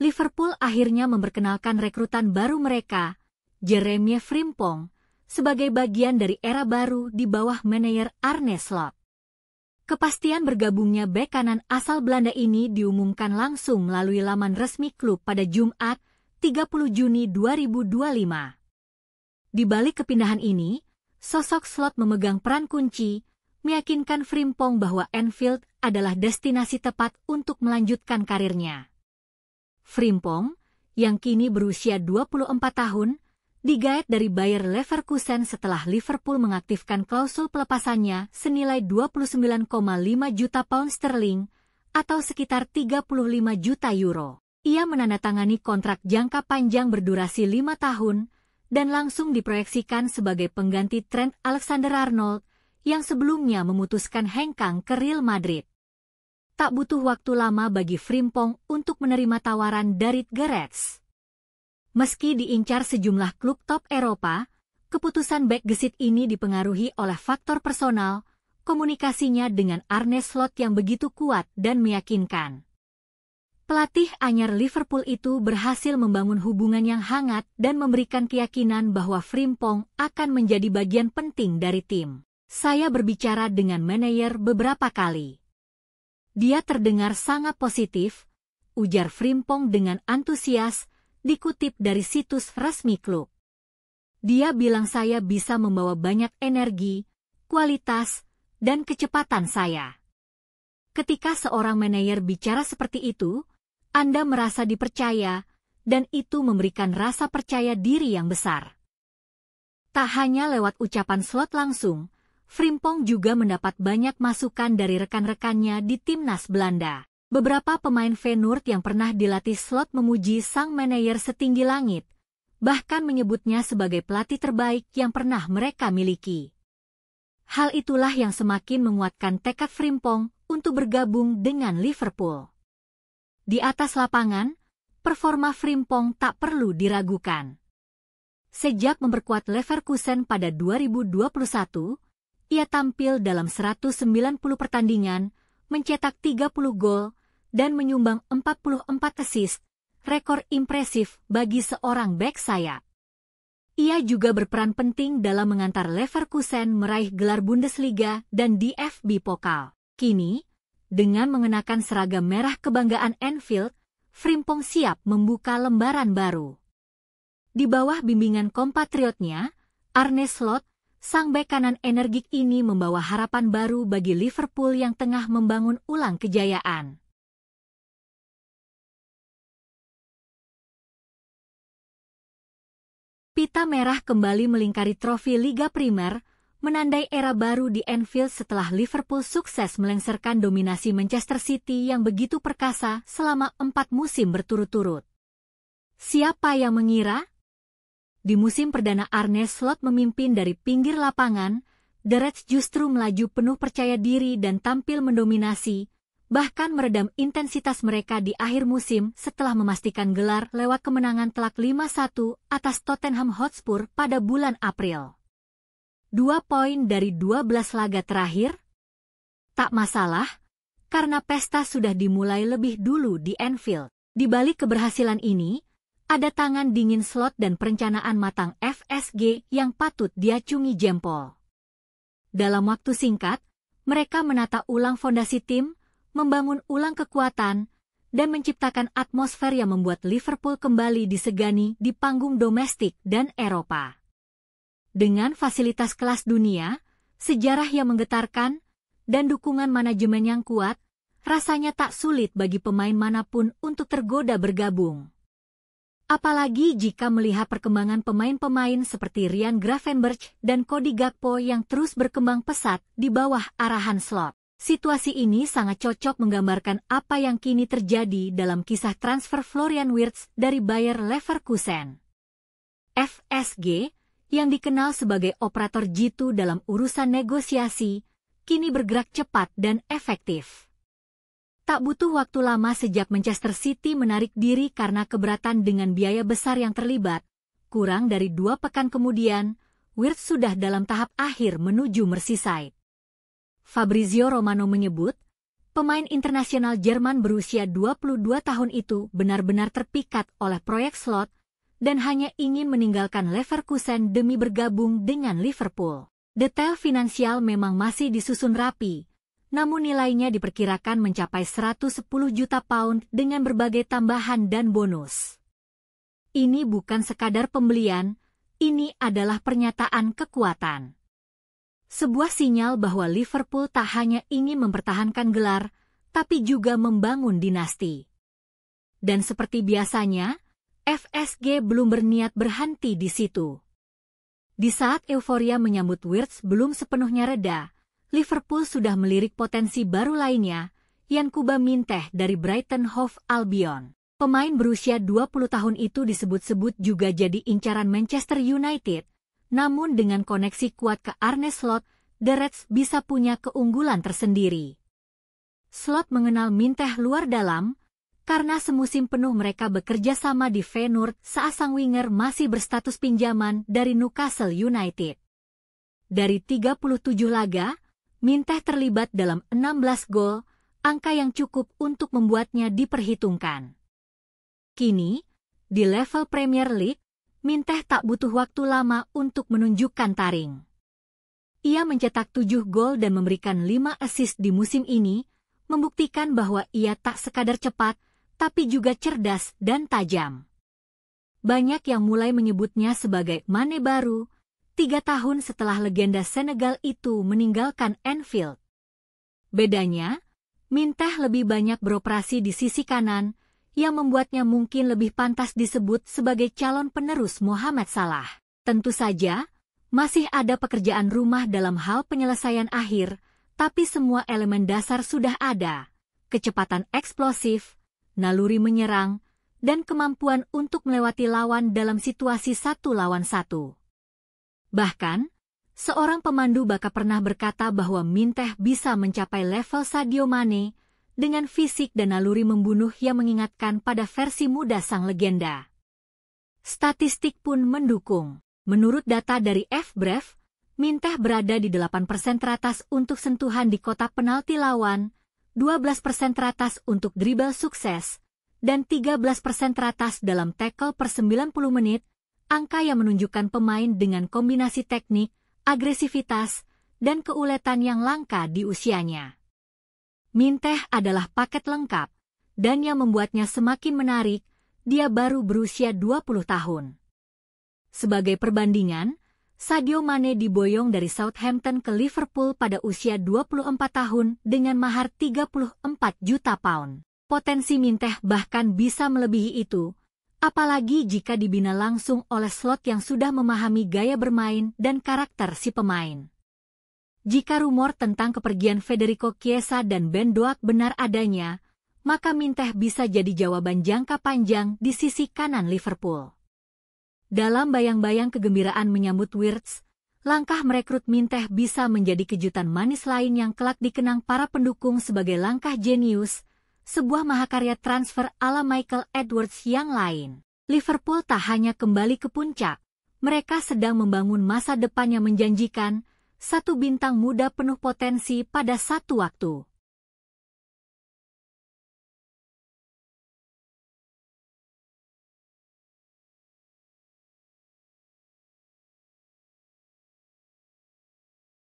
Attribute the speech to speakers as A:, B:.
A: Liverpool akhirnya memperkenalkan rekrutan baru mereka, Jeremy Frimpong, sebagai bagian dari era baru di bawah manajer Arne Slot. Kepastian bergabungnya bek kanan asal Belanda ini diumumkan langsung melalui laman resmi klub pada Jumat, 30 Juni 2025. Di balik kepindahan ini, sosok Slot memegang peran kunci, meyakinkan Frimpong bahwa Anfield adalah destinasi tepat untuk melanjutkan karirnya. Frimpong, yang kini berusia 24 tahun, digaet dari Bayer Leverkusen setelah Liverpool mengaktifkan klausul pelepasannya senilai 29,5 juta pound sterling atau sekitar 35 juta euro. Ia menandatangani kontrak jangka panjang berdurasi 5 tahun dan langsung diproyeksikan sebagai pengganti Trent Alexander-Arnold yang sebelumnya memutuskan hengkang ke Real Madrid. Tak butuh waktu lama bagi Frimpong untuk menerima tawaran dari Gerrits. Meski diincar sejumlah klub top Eropa, keputusan bek gesit ini dipengaruhi oleh faktor personal, komunikasinya dengan Arne Slot yang begitu kuat dan meyakinkan. Pelatih anyar Liverpool itu berhasil membangun hubungan yang hangat dan memberikan keyakinan bahwa Frimpong akan menjadi bagian penting dari tim. Saya berbicara dengan manajer beberapa kali. Dia terdengar sangat positif, ujar Frimpong dengan antusias, dikutip dari situs resmi klub. Dia bilang saya bisa membawa banyak energi, kualitas, dan kecepatan saya. Ketika seorang manajer bicara seperti itu, Anda merasa dipercaya, dan itu memberikan rasa percaya diri yang besar. Tak hanya lewat ucapan Slot langsung, Frimpong juga mendapat banyak masukan dari rekan-rekannya di timnas Belanda. Beberapa pemain Feyenoord yang pernah dilatih Slot memuji sang manajer setinggi langit, bahkan menyebutnya sebagai pelatih terbaik yang pernah mereka miliki. Hal itulah yang semakin menguatkan tekad Frimpong untuk bergabung dengan Liverpool. Di atas lapangan, performa Frimpong tak perlu diragukan. Sejak memperkuat Leverkusen pada 2021, ia tampil dalam 190 pertandingan, mencetak 30 gol, dan menyumbang 44 assist, rekor impresif bagi seorang bek sayap. Ia juga berperan penting dalam mengantar Leverkusen meraih gelar Bundesliga dan DFB Pokal. Kini, dengan mengenakan seragam merah kebanggaan Anfield, Frimpong siap membuka lembaran baru. Di bawah bimbingan kompatriotnya, Arne Slot, sang bek kanan energik ini membawa harapan baru bagi Liverpool yang tengah membangun ulang kejayaan. Pita merah kembali melingkari trofi Liga Primer, menandai era baru di Anfield setelah Liverpool sukses melengsarkan dominasi Manchester City yang begitu perkasa selama 4 musim berturut-turut. Siapa yang mengira? Di musim perdana Arne Slot memimpin dari pinggir lapangan, The Reds justru melaju penuh percaya diri dan tampil mendominasi, bahkan meredam intensitas mereka di akhir musim setelah memastikan gelar lewat kemenangan telak 5-1 atas Tottenham Hotspur pada bulan April. 2 poin dari 12 laga terakhir? Tak masalah, karena pesta sudah dimulai lebih dulu di Anfield. Di balik keberhasilan ini, ada tangan dingin Slot dan perencanaan matang FSG yang patut diacungi jempol. Dalam waktu singkat, mereka menata ulang fondasi tim, membangun ulang kekuatan, dan menciptakan atmosfer yang membuat Liverpool kembali disegani di panggung domestik dan Eropa. Dengan fasilitas kelas dunia, sejarah yang menggetarkan, dan dukungan manajemen yang kuat, rasanya tak sulit bagi pemain manapun untuk tergoda bergabung. Apalagi jika melihat perkembangan pemain-pemain seperti Ryan Gravenberch dan Cody Gakpo yang terus berkembang pesat di bawah arahan Slot. Situasi ini sangat cocok menggambarkan apa yang kini terjadi dalam kisah transfer Florian Wirtz dari Bayer Leverkusen. FSG, yang dikenal sebagai operator jitu dalam urusan negosiasi, kini bergerak cepat dan efektif. Tak butuh waktu lama sejak Manchester City menarik diri karena keberatan dengan biaya besar yang terlibat, kurang dari 2 pekan kemudian, Wirtz sudah dalam tahap akhir menuju Merseyside. Fabrizio Romano menyebut, Pemain internasional Jerman berusia 22 tahun itu benar-benar terpikat oleh proyek Slot dan hanya ingin meninggalkan Leverkusen demi bergabung dengan Liverpool. Detail finansial memang masih disusun rapi, namun nilainya diperkirakan mencapai 110 juta pound dengan berbagai tambahan dan bonus. Ini bukan sekadar pembelian, ini adalah pernyataan kekuatan. Sebuah sinyal bahwa Liverpool tak hanya ingin mempertahankan gelar, tapi juga membangun dinasti. Dan seperti biasanya, FSG belum berniat berhenti di situ. Di saat euforia menyambut Wirtz belum sepenuhnya reda, Liverpool sudah melirik potensi baru lainnya, Yankuba Minteh dari Brighton Hove Albion. Pemain berusia 20 tahun itu disebut-sebut juga jadi incaran Manchester United, namun dengan koneksi kuat ke Arne Slot, The Reds bisa punya keunggulan tersendiri. Slot mengenal Minteh luar dalam, karena semusim penuh mereka bekerja sama di Feyenoord saat sang winger masih berstatus pinjaman dari Newcastle United. Dari 37 laga, Minteh terlibat dalam 16 gol, angka yang cukup untuk membuatnya diperhitungkan. Kini, di level Premier League, Minteh tak butuh waktu lama untuk menunjukkan taring. Ia mencetak 7 gol dan memberikan 5 assist di musim ini, membuktikan bahwa ia tak sekadar cepat, tapi juga cerdas dan tajam. Banyak yang mulai menyebutnya sebagai Mane baru, 3 tahun setelah legenda Senegal itu meninggalkan Anfield. Bedanya, Minteh lebih banyak beroperasi di sisi kanan, yang membuatnya mungkin lebih pantas disebut sebagai calon penerus Mohamed Salah. Tentu saja, masih ada pekerjaan rumah dalam hal penyelesaian akhir, tapi semua elemen dasar sudah ada. Kecepatan eksplosif, naluri menyerang, dan kemampuan untuk melewati lawan dalam situasi 1 lawan 1. Bahkan, seorang pemandu bakat pernah berkata bahwa Minteh bisa mencapai level Sadio Mane, dengan fisik dan naluri membunuh yang mengingatkan pada versi muda sang legenda. Statistik pun mendukung. Menurut data dari FBref, Minteh berada di 8% teratas untuk sentuhan di kotak penalti lawan, 12% teratas untuk dribble sukses, dan 13% teratas dalam tackle per 90 menit, angka yang menunjukkan pemain dengan kombinasi teknik, agresivitas, dan keuletan yang langka di usianya. Minteh adalah paket lengkap, dan yang membuatnya semakin menarik, dia baru berusia 20 tahun. Sebagai perbandingan, Sadio Mane diboyong dari Southampton ke Liverpool pada usia 24 tahun dengan mahar 34 juta pound. Potensi Minteh bahkan bisa melebihi itu, apalagi jika dibina langsung oleh Slot yang sudah memahami gaya bermain dan karakter si pemain. Jika rumor tentang kepergian Federico Chiesa dan Ben Doak benar adanya, maka Minteh bisa jadi jawaban jangka panjang di sisi kanan Liverpool. Dalam bayang-bayang kegembiraan menyambut Wirtz, langkah merekrut Minteh bisa menjadi kejutan manis lain yang kelak dikenang para pendukung sebagai langkah jenius, sebuah mahakarya transfer ala Michael Edwards yang lain. Liverpool tak hanya kembali ke puncak, mereka sedang membangun masa depan yang menjanjikan, satu bintang muda penuh potensi pada satu waktu.